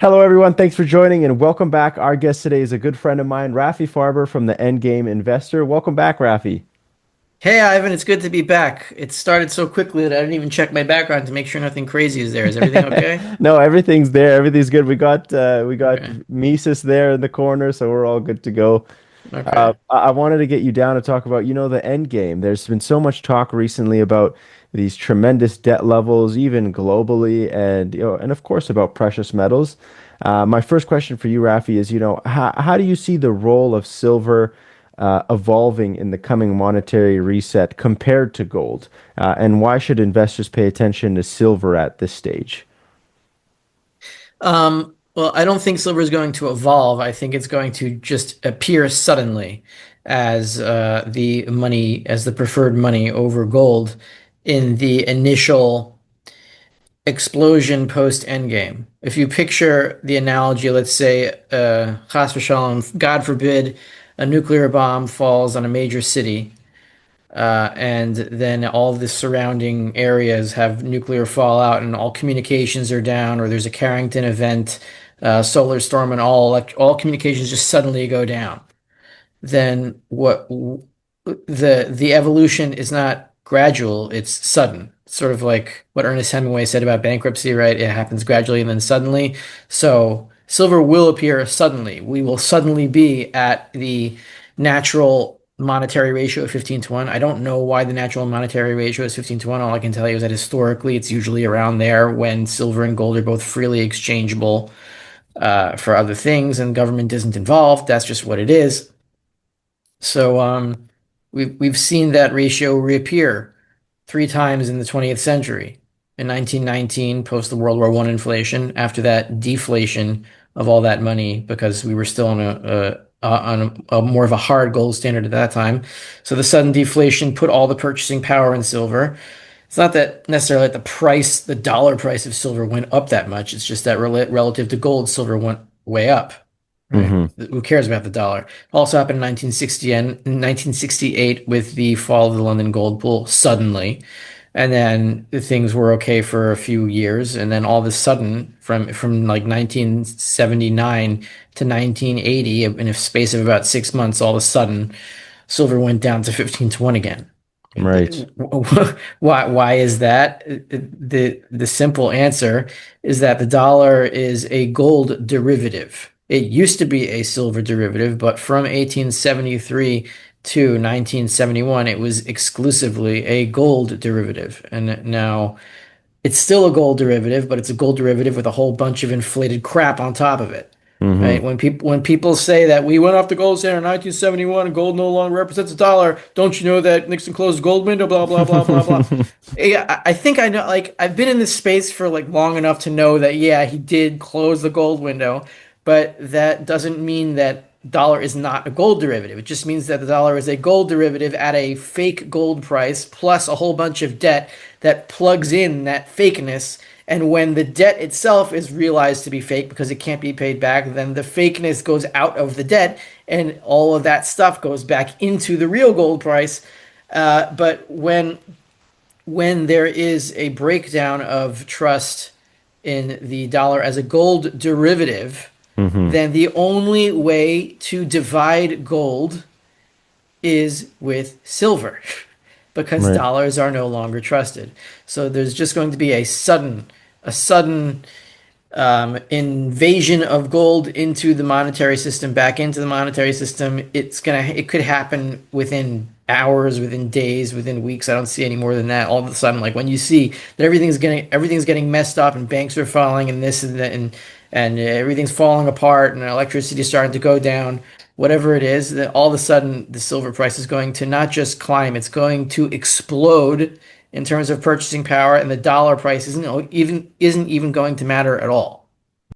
Hello, everyone. Thanks for joining and welcome back. Our guest today is a good friend of mine, Rafi Farber from the Endgame Investor. Welcome back, Rafi. Hey Ivan, it's good to be back. It started so quickly that I didn't even check my background to make sure nothing crazy is there. Is everything okay? No, everything's there. Everything's good. We got Okay. Mises there in the corner, so we're all good to go. Okay. I wanted to get you down to talk about, the end game. There's been so much talk recently about these tremendous debt levels, even globally, and and of course about precious metals. My first question for you, Rafi, is, how do you see the role of silver evolving in the coming monetary reset compared to gold? And why should investors pay attention to silver at this stage? Well, I don't think silver is going to evolve. I think it's going to just appear suddenly as as the preferred money over gold in the initial explosion post endgame. If you picture the analogy, let's say, chas v'shalom, God forbid, a nuclear bomb falls on a major city. And then all the surrounding areas have nuclear fallout, and all communications are down, or there's a Carrington event, solar storm, and all communications just suddenly go down. Then the evolution is not gradual; it's sudden. Sort of like what Ernest Hemingway said about bankruptcy, right? It happens gradually and then suddenly. So silver will appear suddenly. We will suddenly be at the natural monetary ratio of 15 to 1. I don't know why the natural monetary ratio is 15 to 1. All I can tell you is that historically it's usually around there when silver and gold are both freely exchangeable for other things and government isn't involved. That's just what it is. So we've seen that ratio reappear three times in the 20th century. In 1919, post the World War I inflation, after that deflation of all that money because we were still on a more of a hard gold standard at that time. So the sudden deflation put all the purchasing power in silver. It's not that necessarily that the dollar price of silver went up that much. It's just that relative to gold, silver went way up, right? Hmm. Who cares about the dollar? Also happened in 1960 and in 1968 with the fall of the London gold bull suddenly. And then things were okay for a few years, and then all of a sudden, from like 1979 to 1980, in a space of about 6 months, all of a sudden, silver went down to 15 to 1 again. Right. Why is that? The simple answer is that the dollar is a gold derivative. It used to be a silver derivative, but from 1873 to 1971, it was exclusively a gold derivative. And now it's still a gold derivative, but it's a gold derivative with a whole bunch of inflated crap on top of it. Hmm. Right? When people say that we went off the gold standard in 1971 and gold no longer represents a dollar, don't you know that Nixon closed the gold window? Blah blah blah blah blah. Yeah, I think I know. Like I've been in this space for like long enough to know that yeah, he did close the gold window, but that doesn't mean that dollar is not a gold derivative. It just means that the dollar is a gold derivative at a fake gold price plus a whole bunch of debt that plugs in that fakeness. And when the debt itself is realized to be fake because it can't be paid back, then the fakeness goes out of the debt and all of that stuff goes back into the real gold price. But when there is a breakdown of trust in the dollar as a gold derivative, Hmm. then the only way to divide gold is with silver because Right. dollars are no longer trusted. So there's just going to be a sudden invasion of gold into the monetary system, back into the monetary system. It could happen within hours, within days, within weeks. I don't see any more than that. All of a sudden, like when you see that everything's getting messed up and banks are falling and this and that and everything's falling apart and electricity is starting to go down, whatever it is, that all of a sudden the silver price is going to not just climb, it's going to explode in terms of purchasing power, and the dollar price isn't even going to matter at all.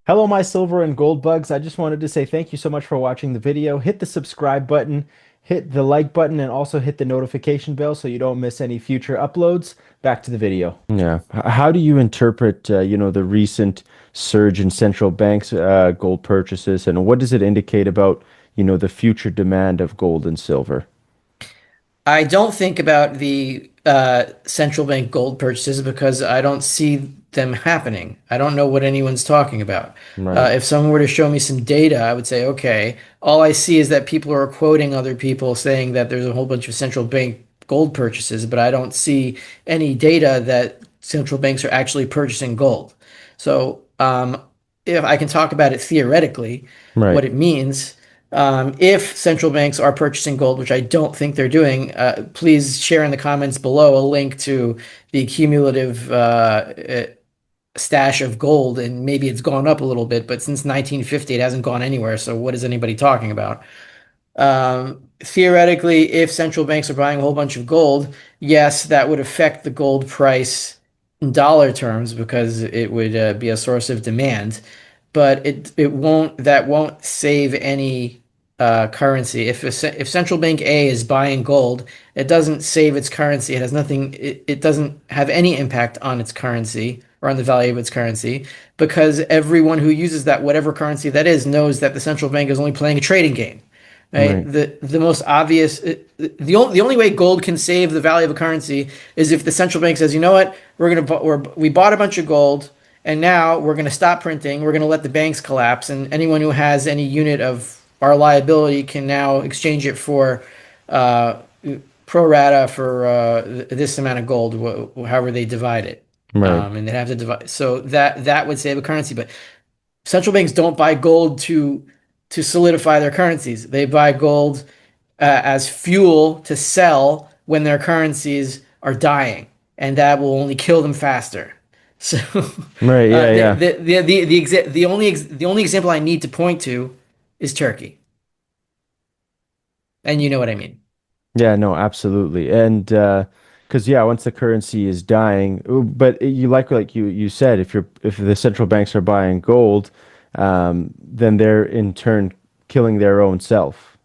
Hello, my silver and gold bugs. I just wanted to say thank you so much for watching the video. Hit the subscribe button, hit the like button, and also hit the notification bell so you don't miss any future uploads. Back to the video. Yeah. How do you interpret, the recent surge in central banks gold purchases, and what does it indicate about, the future demand of gold and silver? I don't think about the central bank gold purchases because I don't see them happening. I don't know what anyone's talking about. Right. If someone were to show me some data, I would say, okay, all I see is that people are quoting other people saying that there's a whole bunch of central bank gold purchases, but I don't see any data that central banks are actually purchasing gold. So, if I can talk about it theoretically, what Right. it means. If central banks are purchasing gold, which I don't think they're doing, please share in the comments below a link to the cumulative stash of gold, and maybe it's gone up a little bit, but since 1950, it hasn't gone anywhere. So what is anybody talking about? Theoretically, if central banks are buying a whole bunch of gold, yes, that would affect the gold price in dollar terms because it would be a source of demand, but it won't that won't save any currency. If central bank A is buying gold, it doesn't save its currency. It has nothing. It doesn't have any impact on its currency or on the value of its currency because everyone who uses that whatever currency that is knows that the central bank is only playing a trading game. Right. Right. The most obvious the only way gold can save the value of a currency is if the central bank says, you know what, we bought a bunch of gold and now we're gonna stop printing. We're gonna let the banks collapse, and anyone who has any unit of our liability can now exchange it for uh, pro rata for this amount of gold, however they divide it. Right. And they have to divide. So that would save a currency, but central banks don't buy gold to solidify their currencies. They buy gold as fuel to sell when their currencies are dying, and that will only kill them faster. So Right. Yeah. Yeah. the only example I need to point to is Turkey, and you know what I mean. Yeah, no, absolutely. And because yeah, once the currency is dying, but you like you said, if the central banks are buying gold, then they're in turn killing their own self.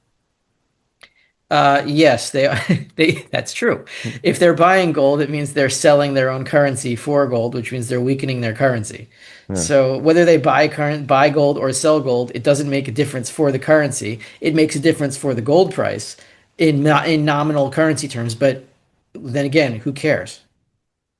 Yes, they are. They that's true. If they're buying gold, it means they're selling their own currency for gold, which means they're weakening their currency. Yeah. So whether they buy gold or sell gold, it doesn't make a difference for the currency. It makes a difference for the gold price in nominal currency terms. But then again, who cares?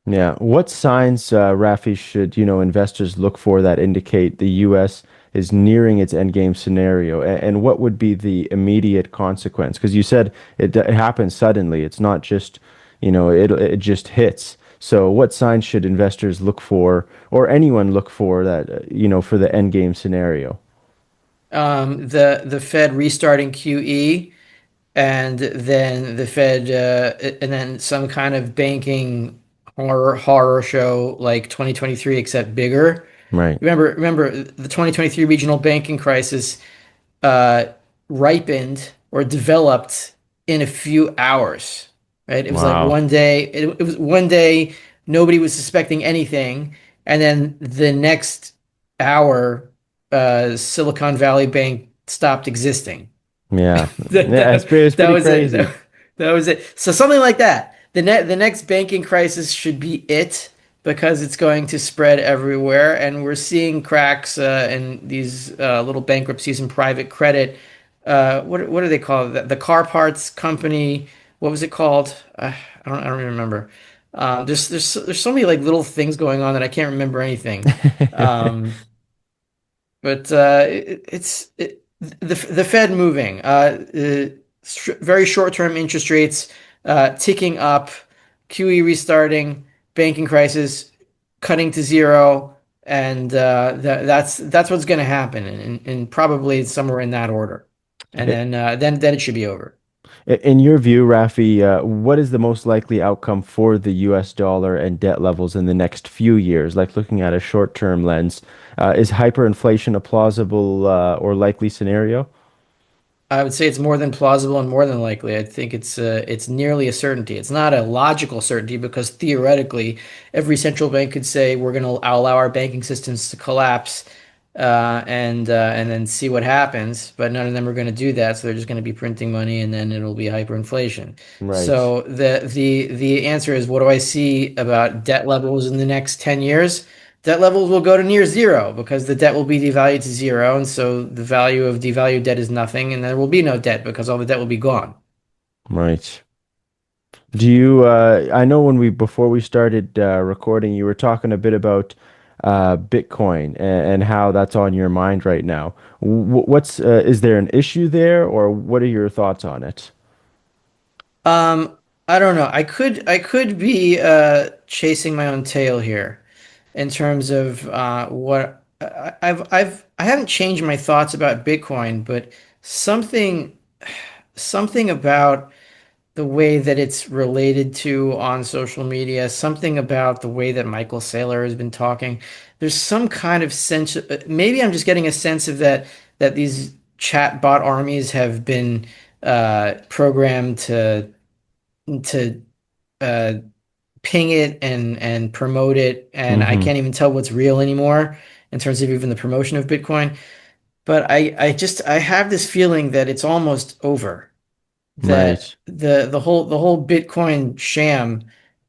Yeah. What signs, Rafi, should, investors look for that indicate the US is nearing its endgame scenario? And what would be the immediate consequence? Because you said it happens suddenly. It's not just, it just hits. So what signs should investors look for, or anyone look for that, for the endgame scenario? The Fed restarting QE, and then the Fed, and then some kind of banking horror show like 2023, except bigger. Right. Remember the 2023 regional banking crisis uh, ripened or developed in a few hours, right? It was like Wow. one day, it was one day, nobody was suspecting anything. And then the next hour, Silicon Valley Bank stopped existing. Yeah. That, Yeah, that, it's that pretty was it. crazy. That was it. So something like that. The next banking crisis should be it because it's going to spread everywhere, and we're seeing cracks in these little bankruptcies in private credit. What do they call it? The car parts company. What was it called? I don't even remember. There's so many like little things going on that I can't remember anything. Um, but the Fed moving, very short-term interest rates ticking up, QE restarting, banking crisis cutting to zero, and that's what's going to happen, and probably somewhere in that order, and then it should be over. In your view, Rafi, what is the most likely outcome for the US dollar and debt levels in the next few years? Like looking at a short-term lens, is hyperinflation a plausible or likely scenario? I would say it's more than plausible and more than likely. I think it's nearly a certainty. It's not a logical certainty because theoretically, every central bank could say we're going to allow our banking systems to collapse, and then see what happens. But none of them are going to do that, so they're just going to be printing money, and then it'll be hyperinflation. Right. So the answer is, what do I see about debt levels in the next 10 years? Debt levels will go to near zero because the debt will be devalued to zero. And so the value of devalued debt is nothing. And there will be no debt because all the debt will be gone. Right. Do you, I know when before we started recording, you were talking a bit about Bitcoin and how that's on your mind right now. Is there an issue there, or what are your thoughts on it? Um, I don't know. I could be chasing my own tail here in terms of what I haven't changed my thoughts about Bitcoin, but something something about the way that it's related to on social media, something about the way that Michael Saylor has been talking. There's some kind of sense, maybe I'm just getting a sense of that these chat bot armies have been programmed to uh, ping it and promote it, and I Hmm. can't even tell what's real anymore in terms of even the promotion of Bitcoin. But I have this feeling that it's almost over, that Right. the whole Bitcoin sham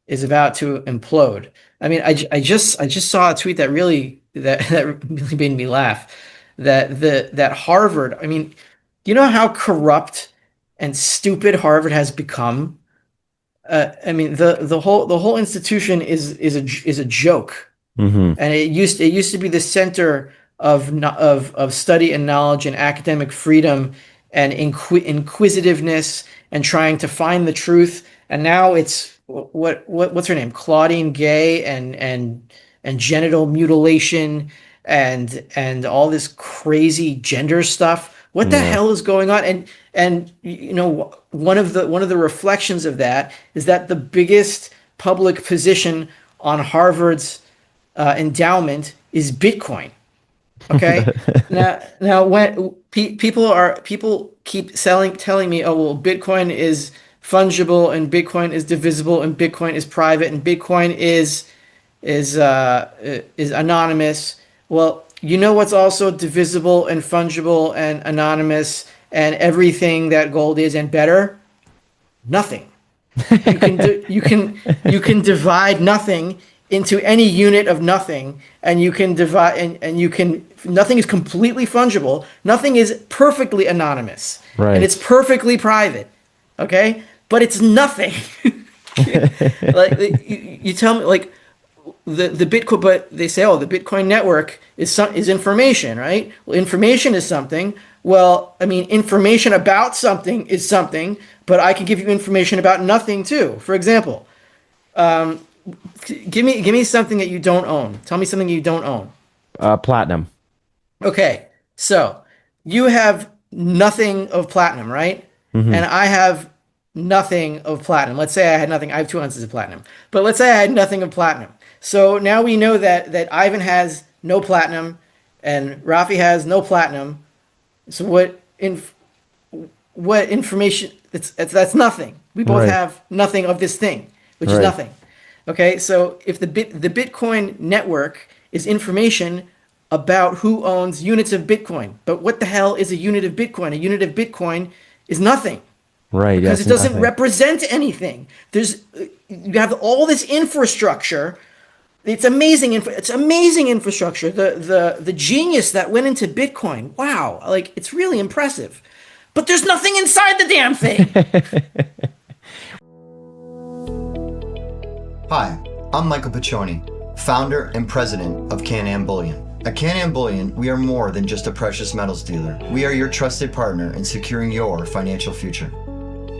is about to implode. I mean, I just saw a tweet that really that really made me laugh. That Harvard, I mean, you know how corrupt and stupid Harvard has become? I mean, the whole institution is a joke, Hmm. and it used to be the center of study and knowledge and academic freedom and inquisitiveness and trying to find the truth. And now it's what's her name? Claudine Gay and genital mutilation and all this crazy gender stuff. What the Yeah. hell is going on? And one of the reflections of that is that the biggest public position on Harvard's endowment is Bitcoin. Okay. Now when people keep telling me, oh well, Bitcoin is fungible and Bitcoin is divisible and Bitcoin is private and Bitcoin is anonymous. Well, you know what's also divisible and fungible and anonymous and everything that gold is and better? Nothing. You can divide nothing into any unit of nothing, and you can divide and you can nothing is completely fungible. Nothing is perfectly anonymous, and it's Right. perfectly private. Okay, but it's nothing. Like you tell me, like the Bitcoin, but they say, oh, the Bitcoin network is information, right? Well, information is something. Well, I mean, information about something is something, but I can give you information about nothing too. For example, give me something that you don't own. Tell me something you don't own. Platinum. Okay, so you have nothing of platinum, right? And Hmm. I have nothing of platinum. Let's say I had nothing. I have 2 ounces of platinum, but let's say I had nothing of platinum. So now we know that Ivan has no platinum, and Rafi has no platinum. So what information? That's nothing. We both Right. have nothing of this thing, which is Right. nothing. Okay, so if the Bitcoin network is information about who owns units of Bitcoin, but what the hell is a unit of Bitcoin? A unit of Bitcoin is nothing Right. because Yes. it doesn't Nothing. represent anything. You have all this infrastructure. It's amazing. It's amazing infrastructure. The genius that went into Bitcoin. Wow, like it's really impressive. But there's nothing inside the damn thing. Hi, I'm Michael Piccioni, founder and president of CanAm Bullion. At CanAm Bullion, we are more than just a precious metals dealer. We are your trusted partner in securing your financial future.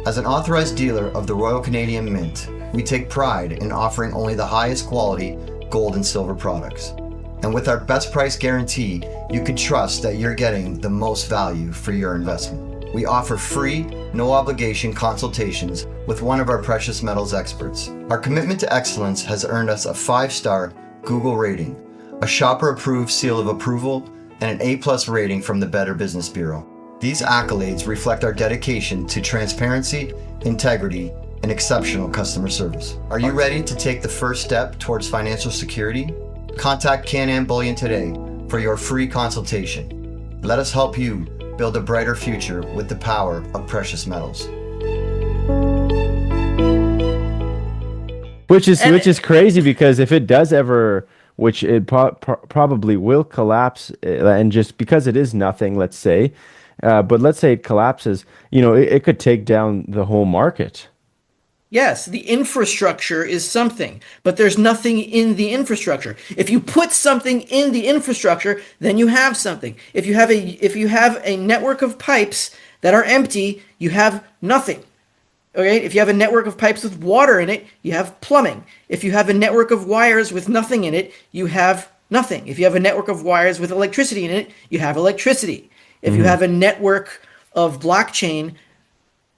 As an authorized dealer of the Royal Canadian Mint, we take pride in offering only the highest quality gold and silver products. And with our best price guarantee, you can trust that you're getting the most value for your investment. We offer free, no obligation consultations with one of our precious metals experts. Our commitment to excellence has earned us a 5-star Google rating, a shopper approved seal of approval, and an A+ rating from the Better Business Bureau. These accolades reflect our dedication to transparency, integrity, and exceptional customer service. Are you ready to take the first step towards financial security? Contact CanAm Bullion today for your free consultation. Let us help you build a brighter future with the power of precious metals. Which And is crazy because if it does ever, which it probably will collapse, and just because it is nothing, let's say, but let's say it collapses, it could take down the whole market. Yes, the infrastructure is something, but there's nothing in the infrastructure. If you put something in the infrastructure, then you have something. If you have a network of pipes that are empty, you have nothing. Okay? If you have a network of pipes with water in it, you have plumbing. If you have a network of wires with nothing in it, you have nothing. If you have a network of wires with electricity in it, you have electricity. If you Hmm. have a network of blockchain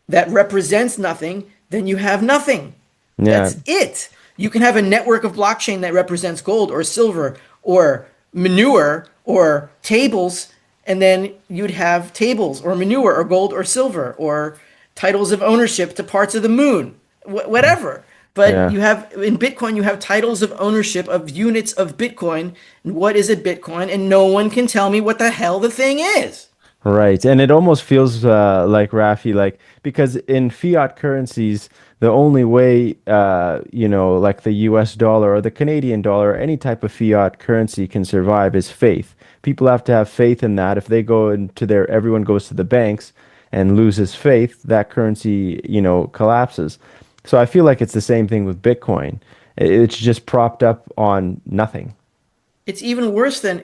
that represents nothing, then you have nothing. Yeah. That's it. You can have a network of blockchain that represents gold or silver or manure or tables, and then you'd have tables or manure or gold or silver or titles of ownership to parts of the moon, whatever. But Yeah. you have in Bitcoin, you have titles of ownership of units of Bitcoin. And what is a Bitcoin? And no one can tell me what the hell the thing is. Right. And it almost feels like Rafi, like because in fiat currencies, the only way, like the US dollar or the Canadian dollar, or any type of fiat currency can survive is faith. People have to have faith in that. If they go into everyone goes to the banks and loses faith, that currency, collapses. So I feel like it's the same thing with Bitcoin. It's just propped up on nothing. It's even worse than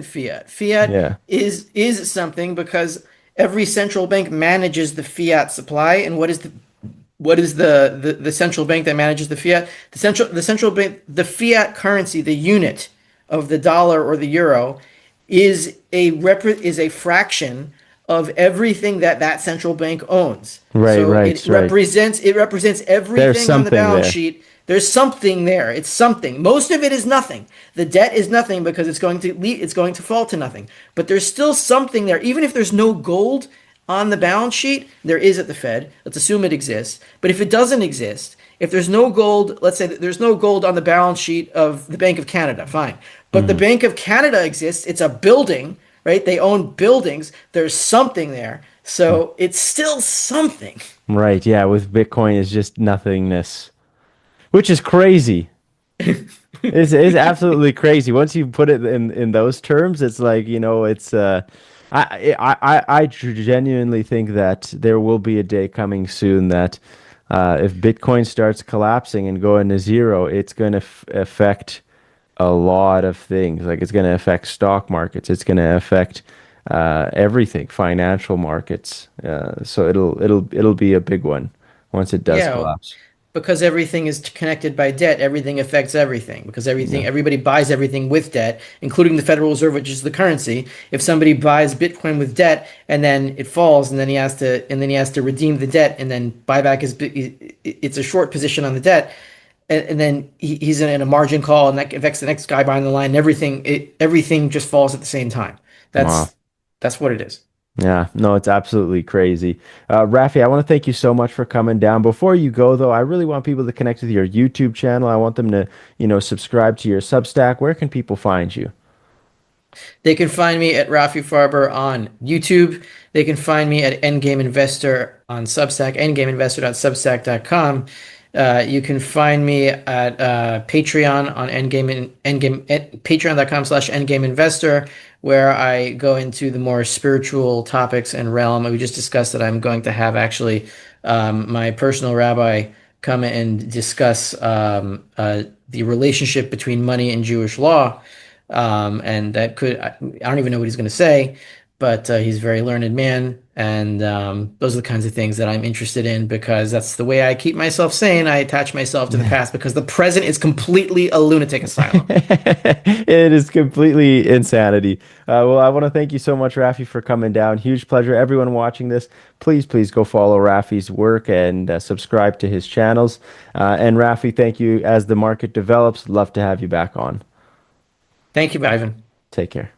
fiat. Fiat Yeah. is something because every central bank manages the fiat supply. And what is the central bank that manages the fiat? The central bank, the fiat currency, the unit of the dollar or the euro is a fraction of everything that that central bank owns. Right, So right, right. it represents There's everything on the something balance there. sheet. There's something there. It's something. Most of it is nothing. The debt is nothing because it's going to fall to nothing. But there's still something there. Even if there's no gold on the balance sheet, there is at the Fed. Let's assume it exists. But if it doesn't exist, if there's no gold, let's say that there's no gold on the balance sheet of the Bank of Canada, fine. But the Mhm. Bank of Canada exists. It's a building, right? They own buildings. There's something there. So it's still something. Right, yeah, with Bitcoin is just nothingness, which is crazy. It's absolutely crazy. Once you put it in those terms, it's like, it's I genuinely think that there will be a day coming soon that if Bitcoin starts collapsing and going to zero, it's going to affect a lot of things. Like it's going to affect stock markets. It's going to affect everything, financial markets. So it'll be a big one once it does Yeah, collapse. because everything is connected by debt, everything affects everything. Because Yeah. everybody buys everything with debt, including the Federal Reserve, which is the currency. If somebody buys Bitcoin with debt and then it falls, and then he has to redeem the debt, and then buy back it's a short position on the debt, and then he's in a margin call, and that affects the next guy buying the line. And everything just falls at the same time. Wow. That's what it is. Yeah, no, it's absolutely crazy. Rafi, I want to thank you so much for coming down. Before you go, though, I really want people to connect with your YouTube channel. I want them to, subscribe to your Substack. Where can people find you? They can find me at Rafi Farber on YouTube. They can find me at Endgame Investor on Substack, endgameinvestor.substack.com. You can find me at Patreon on patreon.com/endgameinvestor, where I go into the more spiritual topics and realm. We just discussed that I'm going to have actually my personal rabbi come and discuss the relationship between money and Jewish law. And that I don't even know what he's going to say, but he's a very learned man. And those are the kinds of things that I'm interested in because that's the way I keep myself sane. I attach myself to the past because the present is completely a lunatic asylum. It is completely insanity. Well, I want to thank you so much, Rafi, for coming down. Huge pleasure. Everyone watching this, please go follow Rafi's work and subscribe to his channels. And Rafi, thank you. As the market develops, love to have you back on. Thank you, Ivan. Take care.